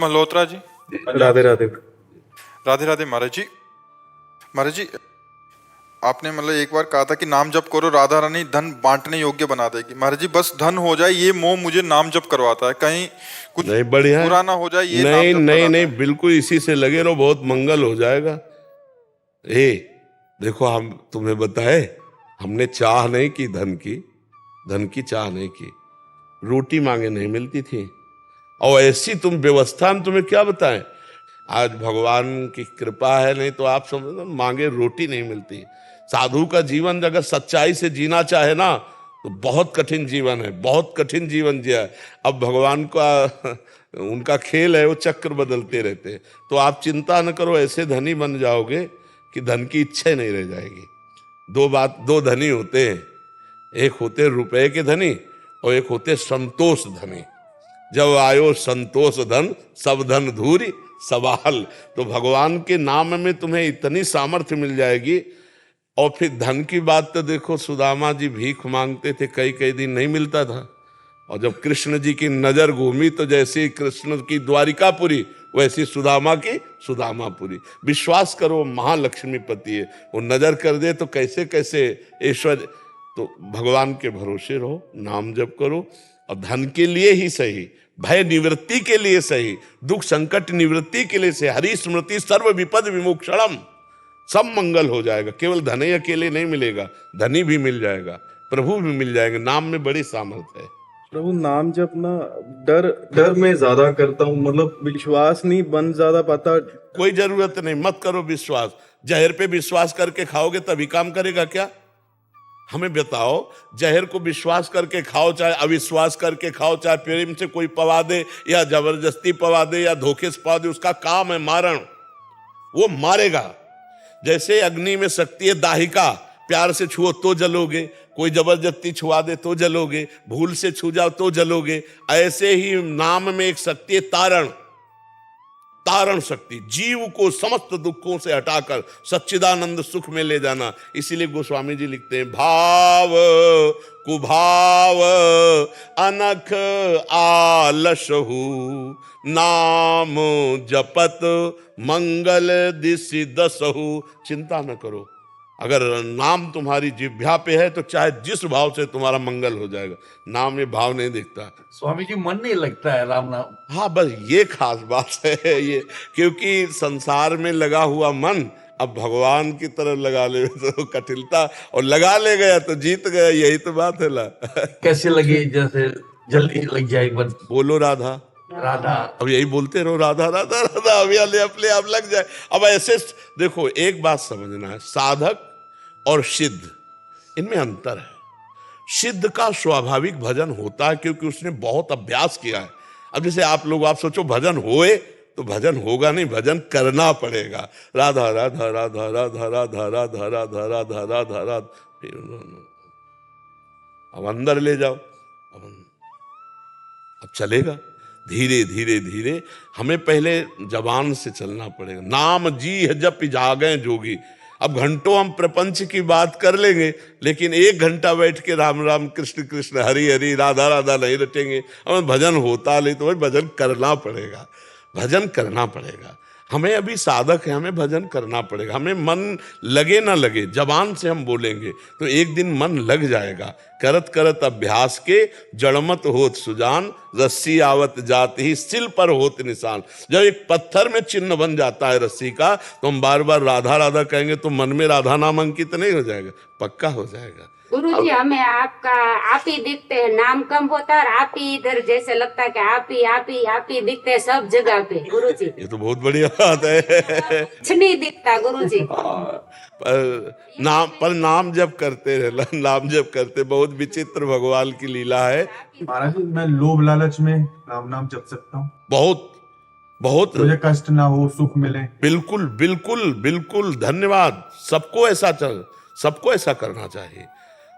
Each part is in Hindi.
मल्होत्रा जी। राधे राधे। राधे राधे महाराज जी। महाराज जी, आपने मतलब एक बार कहा था कि नाम जप करो राधा रानी धन बांटने योग्य बना देगी। महाराज जी, बस धन हो जाए ये मोह मुझे नाम जप करवाता है, कहीं कुछ नहीं, बढ़िया है। बुरा ना हो जाए ये नाम नहीं जप नहीं कराता नहीं, है। बिल्कुल इसी से लगे रहो, बहुत मंगल हो जाएगा। देखो, हम तुम्हें बताए, हमने चाह नहीं की धन की चाह नहीं की। रोटी मांगे नहीं मिलती थी, और ऐसी तुम व्यवस्था हम तुम्हें क्या बताएं। आज भगवान की कृपा है, नहीं तो आप समझो मांगे रोटी नहीं मिलती। साधु का जीवन अगर सच्चाई से जीना चाहे ना, तो बहुत कठिन जीवन है, बहुत कठिन जीवन जिया है। अब भगवान का उनका खेल है, वो चक्र बदलते रहते हैं। तो आप चिंता न करो, ऐसे धनी बन जाओगे कि धन की इच्छा नहीं रह जाएगी। दो धनी होते हैं, एक होते रुपए के धनी और एक होते संतोष धनी। जब आयो संतोष धन, सब धन धूरी सवाल। तो भगवान के नाम में तुम्हें इतनी सामर्थ्य मिल जाएगी। और फिर धन की बात तो देखो, सुदामा जी भीख मांगते थे, कई कई दिन नहीं मिलता था। और जब कृष्ण जी की नजर घूमी तो जैसे कृष्ण की द्वारिकापुरी वैसी सुदामा की सुदामापुरी। विश्वास करो, महालक्ष्मीपति है, वो नजर कर दे तो कैसे कैसे ऐश्वर्य। तो भगवान के भरोसे रहो, नाम जप करो, और धन के लिए ही सही, भय निवृत्ति के लिए सही, दुख संकट निवृत्ति के लिए सही, हरि स्मृति सर्व विपद विमोक्षणम, सब मंगल हो जाएगा। केवल धन ही अकेले नहीं मिलेगा, धनी भी मिल जाएगा, प्रभु भी मिल जाएंगे। नाम में बड़ी सामर्थ्य है। प्रभु नाम जप ना, डर मैं ज्यादा करता हूँ, मतलब विश्वास नहीं बन ज्यादा पाता। कोई जरूरत नहीं, मत करो विश्वास। जहर पे विश्वास करके खाओगे तभी काम करेगा क्या? हमें बताओ, जहर को विश्वास करके खाओ, चाहे अविश्वास करके खाओ, चाहे प्रेम से कोई पवा दे या जबरदस्ती पवा दे या धोखे से पवा दे, उसका काम है मारण, वो मारेगा। जैसे अग्नि में शक्ति है दाहिका, प्यार से छुओ तो जलोगे, कोई जबरदस्ती छुआ दे तो जलोगे, भूल से छू जाओ तो जलोगे। ऐसे ही नाम में एक शक्ति है तारण, तारण शक्ति, जीव को समस्त दुखों से हटाकर सच्चिदानंद सुख में ले जाना। इसीलिए गोस्वामी जी लिखते हैं, भाव कुभाव अनख आलसहु, नाम जपत मंगल दिशि दसहु। चिंता न करो, अगर नाम तुम्हारी जिह्वा पे है तो चाहे जिस भाव से तुम्हारा मंगल हो जाएगा। नाम में भाव नहीं दिखता। स्वामी जी, मन नहीं लगता है राम नाम। हाँ, बस ये खास बात है ये, क्योंकि संसार में लगा हुआ मन अब भगवान की तरफ लगा ले तो कठिनता, और लगा ले गया तो जीत गया। यही तो बात है ला। कैसे लगे जैसे जल्दी लग जाए मन। बोलो राधा राधा। अब यही बोलते रहो, राधा राधा राधा, अभी अपने आप लग जाए। अब ऐसे देखो, एक बात समझना है, साधक और सिद्ध, इनमें अंतर है। सिद्ध का स्वाभाविक भजन होता है क्योंकि उसने बहुत अभ्यास किया है। अब जैसे आप लोग, आप सोचो भजन होए तो भजन होगा नहीं, भजन करना पड़ेगा। राधा राधा राधा राधा राधा राधा राधा राधा राधा राधा, फिर अब अंदर ले जाओ। अब चलेगा धीरे धीरे धीरे। हमें पहले जबान से चलना पड़ेगा। नाम जी है जप जागे जोगी। अब घंटों हम प्रपंच की बात कर लेंगे, लेकिन 1 घंटा बैठ के राम राम कृष्ण कृष्ण हरि हरि राधा राधा नहीं रटेंगे। हमें भजन होता नहीं तो भाई भजन करना पड़ेगा, भजन करना पड़ेगा। हमें अभी साधक है, हमें भजन करना पड़ेगा। हमें मन लगे ना लगे, जबान से हम बोलेंगे तो एक दिन मन लग जाएगा। करत करत अभ्यास के जड़मत होत सुजान, रस्सी आवत जाती ही सिल पर होत निशान। जब एक पत्थर में चिन्ह बन जाता है रस्सी का, तो हम बार बार राधा राधा कहेंगे तो मन में राधा नाम अंकित नहीं हो जाएगा, पक्का हो जाएगा। गुरुजी, हमें आप ही दिखते हैं, नाम कम होता है और आप ही इधर जैसे लगता है कि आप ही दिखते हैं सब जगह पे गुरुजी। ये तो बहुत बढ़िया बात है। कुछ नहीं दिखता गुरुजी। पर नाम जब करते रहे, नाम जब करते, बहुत विचित्र भगवान की लीला है। महाराज जी, मैं लोभ लालच में नाम जप सकता हूँ? बहुत बहुत, मुझे कष्ट ना हो, सुख मिले। बिल्कुल बिल्कुल बिल्कुल, धन्यवाद। सबको ऐसा करना चाहिए।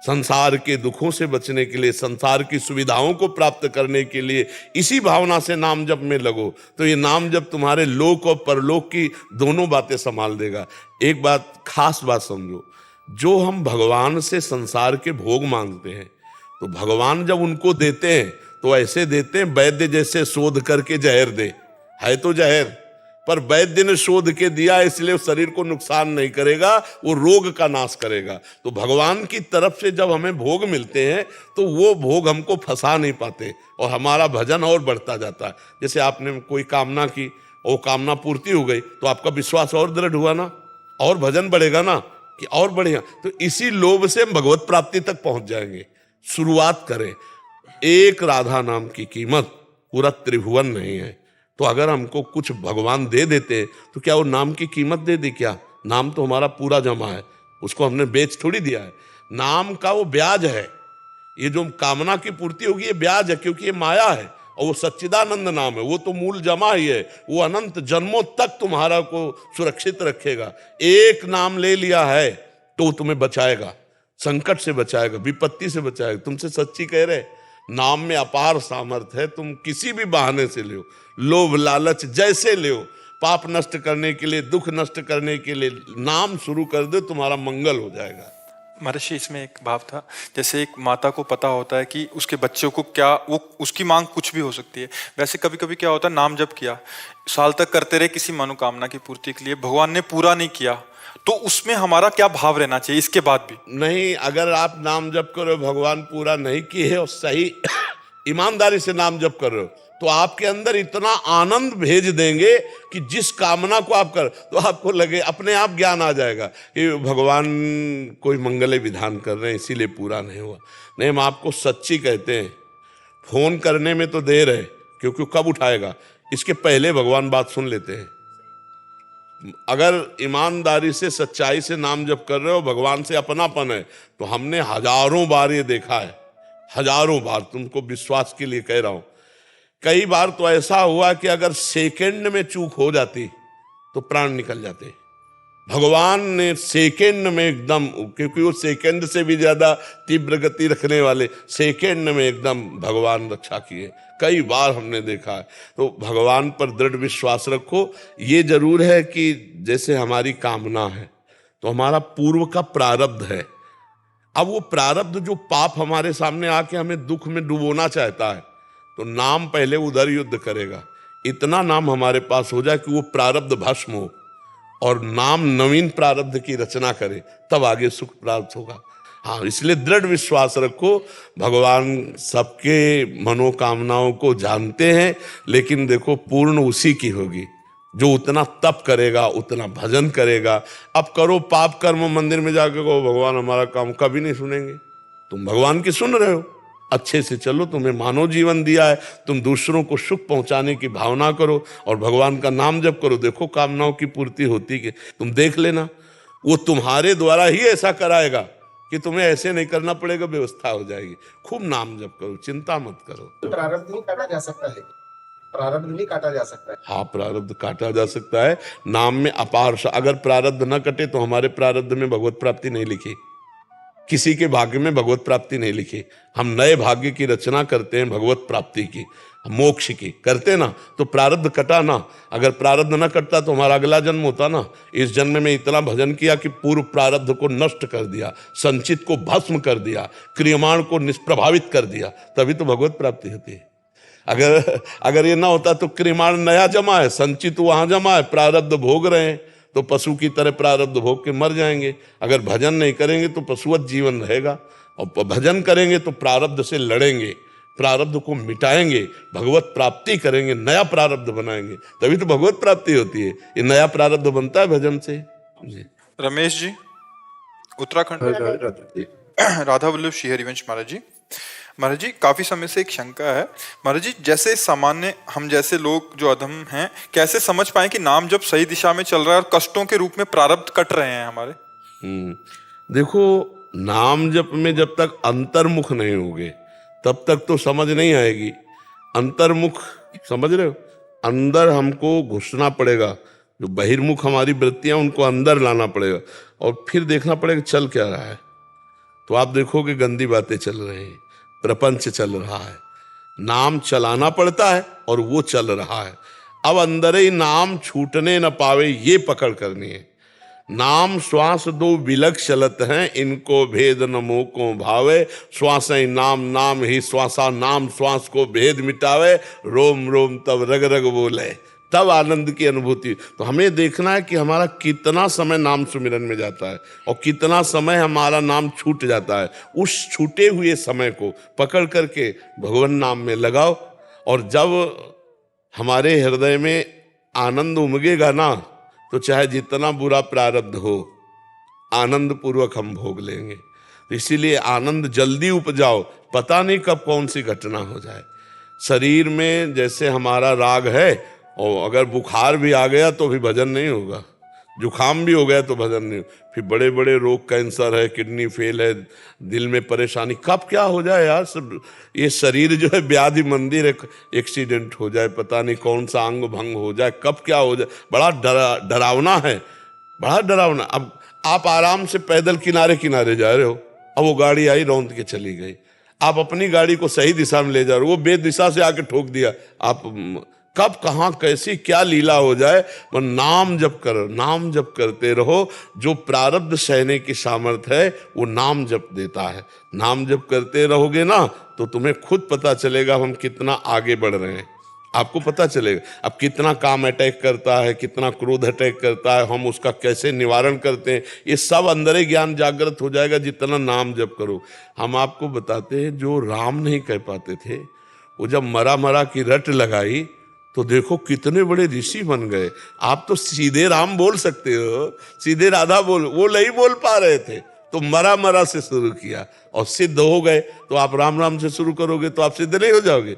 संसार के दुखों से बचने के लिए, संसार की सुविधाओं को प्राप्त करने के लिए इसी भावना से नाम जप में लगो, तो ये नाम जप तुम्हारे लोक और परलोक की दोनों बातें संभाल देगा। एक बात, खास बात समझो, जो हम भगवान से संसार के भोग मांगते हैं, तो भगवान जब उनको देते हैं तो ऐसे देते हैं वैद्य जैसे शोध करके जहर दे। है तो जहर, पर वैद्य ने शोध के दिया इसलिए शरीर को नुकसान नहीं करेगा, वो रोग का नाश करेगा। तो भगवान की तरफ से जब हमें भोग मिलते हैं तो वो भोग हमको फंसा नहीं पाते और हमारा भजन और बढ़ता जाता है। जैसे आपने कोई कामना की, वो कामना पूर्ति हो गई तो आपका विश्वास और दृढ़ हुआ ना, और भजन बढ़ेगा ना कि और बढ़ेगा। तो इसी लोभ से हम भगवत प्राप्ति तक पहुंच जाएंगे। शुरुआत करें। एक राधा नाम की कीमत पूरा त्रिभुवन नहीं है। तो अगर हमको कुछ भगवान दे देते तो क्या वो नाम की कीमत दे दी क्या? नाम तो हमारा पूरा जमा है, उसको हमने बेच थोड़ी दिया है। नाम का वो ब्याज है, ये जो कामना की पूर्ति होगी ये ब्याज है, क्योंकि ये माया है और वो सच्चिदानंद नाम है, वो तो मूल जमा ही है, वो अनंत जन्मों तक तुम्हारा को सुरक्षित रखेगा। एक नाम ले लिया है तो वो तुम्हें बचाएगा, संकट से बचाएगा, विपत्ति से बचाएगा। तुमसे सच्ची कह रहे, नाम में अपार सामर्थ्य है। तुम किसी भी बहाने से ले, लोभ लालच जैसे ले, पाप नष्ट करने के लिए, दुख नष्ट करने के लिए नाम शुरू कर दो, तुम्हारा मंगल हो जाएगा। महर्षि इसमें एक भाव था, जैसे एक माता को पता होता है कि उसके बच्चों को क्या, वो उसकी मांग कुछ भी हो सकती है, वैसे कभी कभी क्या होता है, नाम जप किया, साल तक करते रहे किसी मनोकामना की पूर्ति के लिए, भगवान ने पूरा नहीं किया, तो उसमें हमारा क्या भाव रहना चाहिए इसके बाद भी? नहीं, अगर आप नाम जप करो, भगवान पूरा नहीं किए और सही ईमानदारी से नाम जप कर रहे हो, तो आपके अंदर इतना आनंद भेज देंगे कि जिस कामना को आप कर, तो आपको लगे अपने आप ज्ञान आ जाएगा कि भगवान कोई मंगल विधान कर रहे हैं इसीलिए पूरा नहीं हुआ। नहीं, हम आपको सच्ची कहते हैं, फोन करने में तो देर है क्योंकि कब उठाएगा, इसके पहले भगवान बात सुन लेते हैं। अगर ईमानदारी से सच्चाई से नाम जप कर रहे हो, भगवान से अपनापन है, तो हमने हजारों बार ये देखा है, हजारों बार, तुमको विश्वास के लिए कह रहा हूं। कई बार तो ऐसा हुआ कि अगर सेकंड में चूक हो जाती तो प्राण निकल जाते। भगवान ने सेकंड में एकदम, क्योंकि वो सेकंड से भी ज्यादा तीव्र गति रखने वाले, सेकंड में एकदम भगवान रक्षा किए। कई बार हमने देखा है। तो भगवान पर दृढ़ विश्वास रखो। ये जरूर है कि जैसे हमारी कामना है तो हमारा पूर्व का प्रारब्ध है। अब वो प्रारब्ध जो पाप हमारे सामने आके हमें दुख में डुबोना चाहता है, तो नाम पहले उधर युद्ध करेगा। इतना नाम हमारे पास हो जाए कि वो प्रारब्ध भस्म हो और नाम नवीन प्रारब्ध की रचना करे, तब आगे सुख प्राप्त होगा। हाँ, इसलिए दृढ़ विश्वास रखो। भगवान सबके मनोकामनाओं को जानते हैं, लेकिन देखो पूर्ण उसी की होगी जो उतना तप करेगा, उतना भजन करेगा। अब करो पाप कर्म, मंदिर में जाके कहो भगवान हमारा काम, कभी नहीं सुनेंगे। तुम भगवान की सुन रहे हो, अच्छे से चलो, तुम्हें मानव जीवन दिया है, तुम दूसरों को सुख पहुंचाने की भावना करो और भगवान का नाम जप करो। देखो कामनाओं की पूर्ति होती कि तुम देख लेना, वो तुम्हारे द्वारा ही ऐसा कराएगा कि तुम्हें ऐसे नहीं करना पड़ेगा, व्यवस्था हो जाएगी। खूब नाम जप करो, चिंता मत करो। प्रारब्ध नहीं काटा जा सकता है, प्रारब्ध नहीं काटा जा सकता है। हाँ, प्रारब्ध काटा जा सकता है। नाम में अपार, अगर प्रारब्ध न कटे तो हमारे प्रारब्ध में भगवत प्राप्ति नहीं लिखी, किसी के भाग्य में भगवत प्राप्ति नहीं लिखी। हम नए भाग्य की रचना करते हैं, भगवत प्राप्ति की, मोक्ष की करते ना, तो प्रारब्ध कटा ना। अगर प्रारब्ध न कटता तो हमारा अगला जन्म होता ना। इस जन्म में इतना भजन किया कि पूर्व प्रारब्ध को नष्ट कर दिया, संचित को भस्म कर दिया, क्रियमाण को निष्प्रभावित कर दिया, तभी तो भगवत प्राप्ति होती है। अगर ये ना होता तो क्रियमाण नया जमा है, संचित वहां जमा है, प्रारब्ध भोग रहे हैं, तो पशु की तरह प्रारब्ध भोग के मर जाएंगे। अगर भजन नहीं करेंगे तो पशुवत जीवन रहेगा, और भजन करेंगे तो प्रारब्ध से लड़ेंगे, प्रारब्ध को मिटाएंगे, भगवत प्राप्ति करेंगे, नया प्रारब्ध बनाएंगे, तभी तो भगवत प्राप्ति होती है। ये नया प्रारब्ध बनता है भजन से जी। रमेश जी, उत्तराखंड, राधा वल्लभ श्री हरिवंश महाराज जी। महाराज जी, काफी समय से एक शंका है महाराज जी, जैसे सामान्य हम जैसे लोग जो अधम हैं, कैसे समझ पाए कि नाम जब सही दिशा में चल रहा है और कष्टों के रूप में प्रारब्ध कट रहे हैं हमारे? देखो, नाम जप में जब तक अंतर्मुख नहीं होगे तब तक तो समझ नहीं आएगी। अंतर्मुख, समझ रहे हो, अंदर हमको घुसना पड़ेगा। जो बहिर्मुख हमारी वृत्तियां, उनको अंदर लाना पड़ेगा और फिर देखना पड़ेगा चल क्या रहा है। तो आप देखोगे गंदी बातें चल रही हैं, प्रपंच चल रहा है, नाम चलाना पड़ता है और वो चल रहा है। अब अंदर ही नाम छूटने न पावे, ये पकड़ करनी है। नाम श्वास दो विलक चलत हैं, इनको भेद न मोह को भावे, श्वास ही नाम, नाम ही श्वासा, नाम श्वास को भेद मिटावे, रोम रोम तब रग रग बोले, तब आनंद की अनुभूति। तो हमें देखना है कि हमारा कितना समय नाम सुमिरन में जाता है और कितना समय हमारा नाम छूट जाता है। उस छूटे हुए समय को पकड़ करके भगवान नाम में लगाओ, और जब हमारे हृदय में आनंद उमगेगा ना, तो चाहे जितना बुरा प्रारब्ध हो, आनंद पूर्वक हम भोग लेंगे। तो इसीलिए आनंद जल्दी उपजाओ, पता नहीं कब कौन सी घटना हो जाए। शरीर में जैसे हमारा राग है, और अगर बुखार भी आ गया तो भी भजन नहीं होगा, जुखाम भी हो गया तो भजन नहीं। फिर बड़े बड़े रोग, कैंसर है, किडनी फेल है, दिल में परेशानी, कब क्या हो जाए यार। सब ये शरीर जो है व्याधि मंदिर है, एक्सीडेंट हो जाए, पता नहीं कौन सा अंग भंग हो जाए, कब क्या हो जाए, बड़ा डरावना है, बड़ा डरावना। अब आप आराम से पैदल किनारे किनारे जा रहे हो, अब वो गाड़ी आई रौंद के चली गई, आप अपनी गाड़ी को सही दिशा में ले जा रहे हो, वो बेदिशा से आके ठोक दिया, आप कब कहाँ कैसी क्या लीला हो जाए। पर नाम जप करो, नाम जप करते रहो। जो प्रारब्ध सहने की सामर्थ्य है वो नाम जप देता है। नाम जप करते रहोगे ना, तो तुम्हें खुद पता चलेगा हम कितना आगे बढ़ रहे हैं। आपको पता चलेगा अब कितना काम अटैक करता है, कितना क्रोध अटैक करता है, हम उसका कैसे निवारण करते हैं, ये सब अंदर ही ज्ञान जागृत हो जाएगा जितना नाम जप करो। हम आपको बताते हैं, जो राम नहीं कह पाते थे, वो जब मरा मरा की रट लगाई तो देखो कितने बड़े ऋषि बन गए। आप तो सीधे राम बोल सकते हो, सीधे राधा बोल, वो नहीं बोल पा रहे थे, तो मरा मरा से शुरू किया और सिद्ध हो गए। तो आप राम राम से शुरू करोगे तो आप सिद्ध नहीं हो जाओगे।